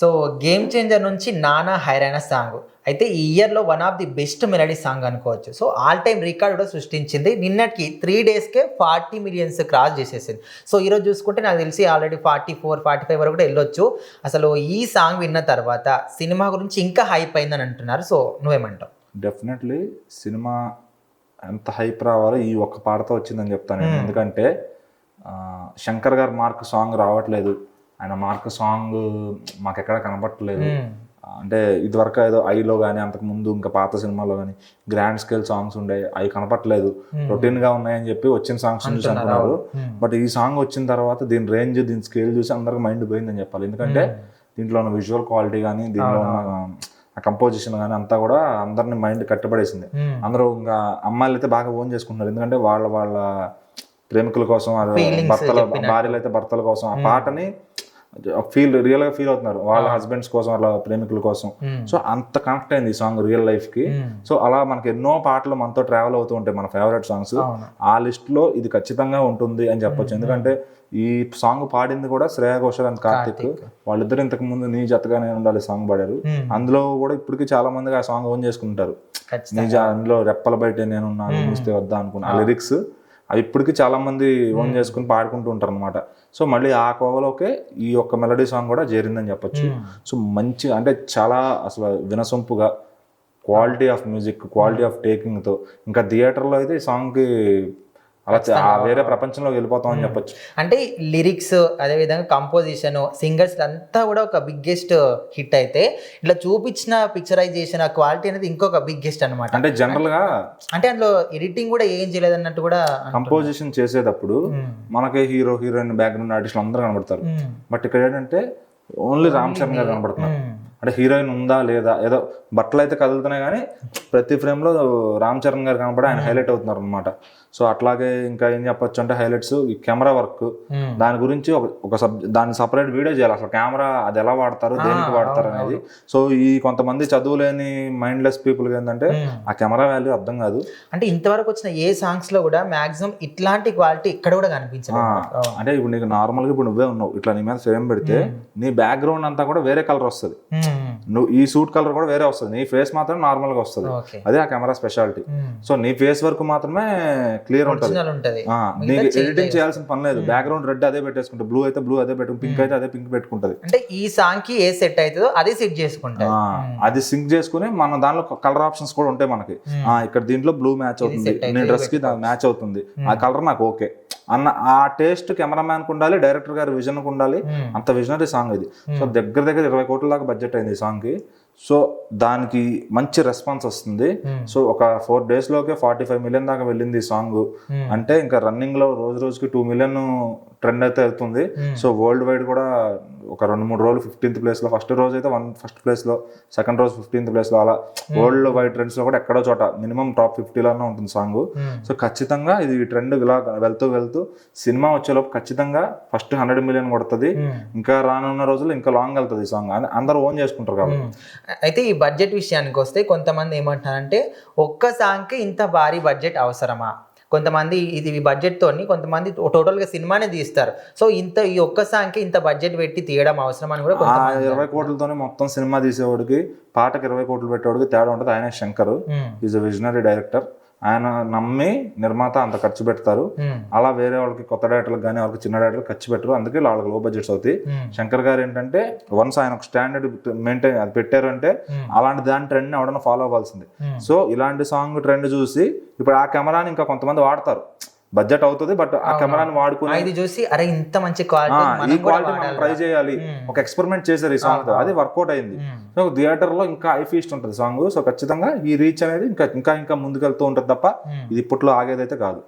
So 'game changer' నుంచి 'నానా హైరానా' song అయితే ఈ ఇయర్‌లో one of the best melody song అనుకోవచ్చు. సో ఆల్ టైమ్ రికార్డ్ కూడా సృష్టించింది. నిన్నటికి 3 డేస్‌కే 40 మిలియన్స్ క్రాస్ చేసేసింది. సో ఈరోజు చూసుకుంటే నాకు తెలిసి ఆల్రెడీ 44, 45 వరకు కూడా వెళ్ళొచ్చు. అసలు ఈ సాంగ్ విన్న తర్వాత సినిమా గురించి ఇంకా హైప్ అయిందని అంటున్నారు. సో నువ్వేమంటావు? డెఫినెట్లీ సినిమా ఎంత హైప్ రావాలో ఈ ఒక్క పాటతో వచ్చిందని చెప్తాను నేను. ఎందుకంటే శంకర్ గారు మార్క్ సాంగ్ రావట్లేదు, ఆయన మార్క్ సాంగ్ మాకు ఎక్కడ కనపడట్లేదు. అంటే ఇదివరకు ఏదో ఐలో కానీ అంతకు ముందు ఇంకా పాత సినిమాలో కానీ గ్రాండ్ స్కేల్ సాంగ్స్ ఉండే, అవి కనపట్లేదు, రొటీన్ గా ఉన్నాయని చెప్పి వచ్చిన సాంగ్స్ చూసి అనుకున్నారు. బట్ ఈ సాంగ్ వచ్చిన తర్వాత దీని రేంజ్, దీని స్కేల్ చూసి అందరికి మైండ్ పోయిందని చెప్పాలి. ఎందుకంటే దీంట్లో ఉన్న విజువల్ క్వాలిటీ కానీ, దీంట్లో ఉన్న కంపోజిషన్ కానీ అంతా కూడా అందరిని మైండ్ కట్టబడేసింది. అందరూ ఇంకా అమ్మాయిలు అయితే బాగా ఓన్ చేసుకుంటున్నారు. ఎందుకంటే వాళ్ళ ప్రేమికుల కోసం, భర్తల భార్యలు అయితే భర్తల కోసం ఆ పాటని రియల్ గా ఫీల్ అవుతున్నారు, వాళ్ళ హస్బెండ్స్ కోసం, వాళ్ళ ప్రేమికుల కోసం. సో అంత కనెక్ట్ అయింది ఈ సాంగ్ రియల్ లైఫ్ కి. సో అలా మనకి ఎన్నో పాటలు మనతో ట్రావెల్ అవుతూ ఉంటాయి, మన ఫేవరెట్ సాంగ్స్. ఆ లిస్ట్ లో ఇది ఖచ్చితంగా ఉంటుంది అని చెప్పొచ్చు. ఎందుకంటే ఈ సాంగ్ పాడింది కూడా శ్రేయా ఘోషల్ అండ్ కార్తిక్. వాళ్ళిద్దరు ఇంతకు ముందు నీ జతగానే ఉండాలి సాంగ్ పాడారు. అందులో కూడా ఇప్పటికీ చాలా మంది ఆ సాంగ్ ఓన్ చేసుకుంటారు. అందులో రెప్పల బయట నేనున్నాను చూస్తే వద్దా అనుకున్నా ఆ లిరిక్స్ అవి ఇప్పటికీ చాలా మంది ఓన్ చేసుకుని పాడుకుంటూ ఉంటారు అనమాట. సో మళ్ళీ ఆ కోవలోకే ఈ ఒక్క మెలడీ సాంగ్ కూడా చేరిందని చెప్పొచ్చు. సో మంచి అంటే చాలా అసలు వినసొంపుగా quality of music, quality of taking తో ఇంకా థియేటర్లో అయితే ఈ సాంగ్ కి అలా వేరే ప్రపంచంలోకి వెళ్ళిపోతాం అని చెప్పొచ్చు. అంటే లిరిక్స్, అదేవిధంగా కంపోజిషన్, సింగర్స్ అంతా కూడా ఒక బిగ్గెస్ట్ హిట్ అయితే ఇట్లా చూపించిన పిక్చరైజేషన్, ఆ క్వాలిటీ అనేది ఇంకొక బిగ్గెస్ట్ అనమాట. అంటే జనరల్ గా అంటే అందులో ఎడిటింగ్ కూడా ఏం చేయలేదు అన్నట్టు కూడా. కంపోజిషన్ చేసేటప్పుడు మనకి హీరో, హీరోయిన్, బ్యాక్గ్రౌండ్ ఆర్టిస్టులు అందరూ కనబడతారు. బట్ ఇక్కడ ఏంటంటే ఓన్లీ రామ్ చరణ్ గారు కనబడుతున్నారు. అంటే హీరోయిన్ ఉందా లేదా, ఏదో బట్టలు అయితే కదులుతున్నాయి కానీ ప్రతి ఫ్రేమ్ లో రామ్ చరణ్ గారు కనబడి ఆయన హైలైట్ అవుతున్నారు అనమాట. సో అట్లాగే ఇంకా ఏం చెప్పొచ్చు అంటే హైలైట్స్ ఈ కెమెరా వర్క్, దాని గురించి దాన్ని సపరేట్ వీడియో చేయాలి. అసలు కెమెరా అది ఎలా వాడతారు, దేనికి వాడతారు అనేది. సో ఈ కొంతమంది చదువులేని మైండ్లెస్ పీపుల్ ఏంటంటే ఆ కెమెరా వాల్యూ అర్థం కాదు. అంటే ఇంతవరకు వచ్చిన ఏ సాంగ్స్ లో కూడా మాక్సిమం ఇట్లాంటి క్వాలిటీ ఇక్కడ కూడా కనిపించదు. అంటే ఇప్పుడు నీకు నార్మల్ గా ఇప్పుడు నువ్వే ఉన్నావు, ఇట్లా నీ మీద ఫ్రేమ్ పెడితే నీ బ్యాక్గ్రౌండ్ అంతా కూడా వేరే కలర్ వస్తుంది, నువ్వు ఈ సూట్ కలర్ కూడా వేరే వస్తుంది, నీ ఫేస్ మాత్రం నార్మల్ గా వస్తుంది. అదే ఆ కెమెరా స్పెషాలిటీ. సో నీ ఫేస్ వరకు మాత్రమే క్లియర్ ఉంటుంది. నీకు ఎడిటింగ్ చేయాల్సిన పని లేదు. బ్యాక్గ్రౌండ్ రెడ్ అదే పెట్టేసుకుంటే, బ్లూ అయితే బ్లూ అదే పెట్టు, పింక్ అయితే అదే పింక్ పెట్టుకుంటది. అంటే ఈ సాంగ్ కి ఏ సెట్ అవుతుందో అదే సెట్ చేసుకుంటా, అది సింక్ చేసుకుని మన దానిలో కలర్ ఆప్షన్స్ కూడా ఉంటాయి మనకి. ఇక్కడ దీంట్లో బ్లూ మ్యాచ్ అవుతుంది, నీ డ్రెస్ కి మ్యాచ్ అవుతుంది, ఆ కలర్ నాకు ఓకే అన్న ఆ టేస్ట్ కెమెరామ్యాన్ కు ఉండాలి, డైరెక్టర్ గారి విజన్ కు ఉండాలి. అంత విజనరీ సాంగ్ ఇది. సో దగ్గర 20 కోట్ల దాకా బడ్జెట్ అయింది ఈ సాంగ్ కి. సో దానికి మంచి రెస్పాన్స్ వస్తుంది. సో ఒక 4 days లోకే 45 million దాకా వెళ్ళింది ఈ సాంగ్. అంటే ఇంకా రన్నింగ్ లో రోజు రోజుకి 2 million ట్రెండ్ అయితే వెళ్తుంది. సో వరల్డ్ వైడ్ కూడా ఒక 2-3 రోజులు 15th place లో, ఫస్ట్ రోజు అయితే ఫస్ట్ place లో, సెకండ్ రోజు 15th place లో, అలా వరల్డ్ వైడ్ ట్రెండ్స్ లో కూడా ఎక్కడో చోట మినిమం టాప్ 50 లోనే ఉంటుంది సాంగ్. సో ఖచ్చితంగా ఇది ట్రెండ్ ఇలా వెళ్తూ సినిమా వచ్చేలోపు ఖచ్చితంగా ఫస్ట్ 100 million కొడుతుంది. ఇంకా రానున్న రోజులు ఇంకా లాంగ్ వెళ్తుంది ఈ సాంగ్. అందరూ ఓన్ చేసుకుంటారు కాబట్టి. అయితే ఈ బడ్జెట్ విషయానికి వస్తే కొంతమంది ఏమంటారంటే ఒక్క సాంగ్కి ఇంత భారీ బడ్జెట్ అవసరమా, కొంతమంది ఇది బడ్జెట్ తోని, కొంతమంది టోటల్ గా సినిమానే తీస్తారు. సో ఈ ఒక్క సాంగ్కి ఇంత బడ్జెట్ పెట్టి తీయడం అవసరం అని కూడా. 20 కోట్లతోనే మొత్తం సినిమా తీసేవాడికి, పాటకి 20 కోట్లు పెట్టేవాడికి తేడా ఉంటుంది. ఆయన Shankar is a visionary director. ఆయన నమ్మి నిర్మాత అంత ఖర్చు పెడతారు. అలా వేరే వాళ్ళకి కొత్త డైరెక్టర్లకు కానీ వాళ్ళకి చిన్న డైరెక్టర్లకు ఖర్చు పెట్టరు, అందుకే వాళ్ళకి లో బడ్జెట్స్ అవుతాయి. శంకర్ గారు ఏంటంటే వన్స్ ఆయన ఒక స్టాండర్డ్ మెయింటైన్ అది పెట్టారు అంటే అలాంటి దాని ట్రెండ్ ఎవడన్నా ఫాలో అవ్వాల్సింది. సో ఇలాంటి సాంగ్ ట్రెండ్ చూసి ఇప్పుడు ఆ కెమెరాని ఇంకా కొంతమంది వాడతారు, బడ్జెట్ అవుతుంది బట్ ఆ కెమెరాని వాడుకుని ఇది చూసి అరే ఇంత మంచి ఈ క్వాలిటీ మనం ట్రై చేయాలి, ఒక ఎక్స్పెరిమెంట్ చేశారు ఈ సాంగ్ తో, అది వర్కౌట్ అయింది. సో థియేటర్ లో ఇంకా హై ఫీస్ట్ ఉంటుంది సాంగ్. సో ఖచ్చితంగా ఈ రీచ్ అనేది ఇంకా ముందుకెళ్తూ ఉంటుంది తప్ప ఇది ఇప్పట్లో ఆగేదైతే కాదు.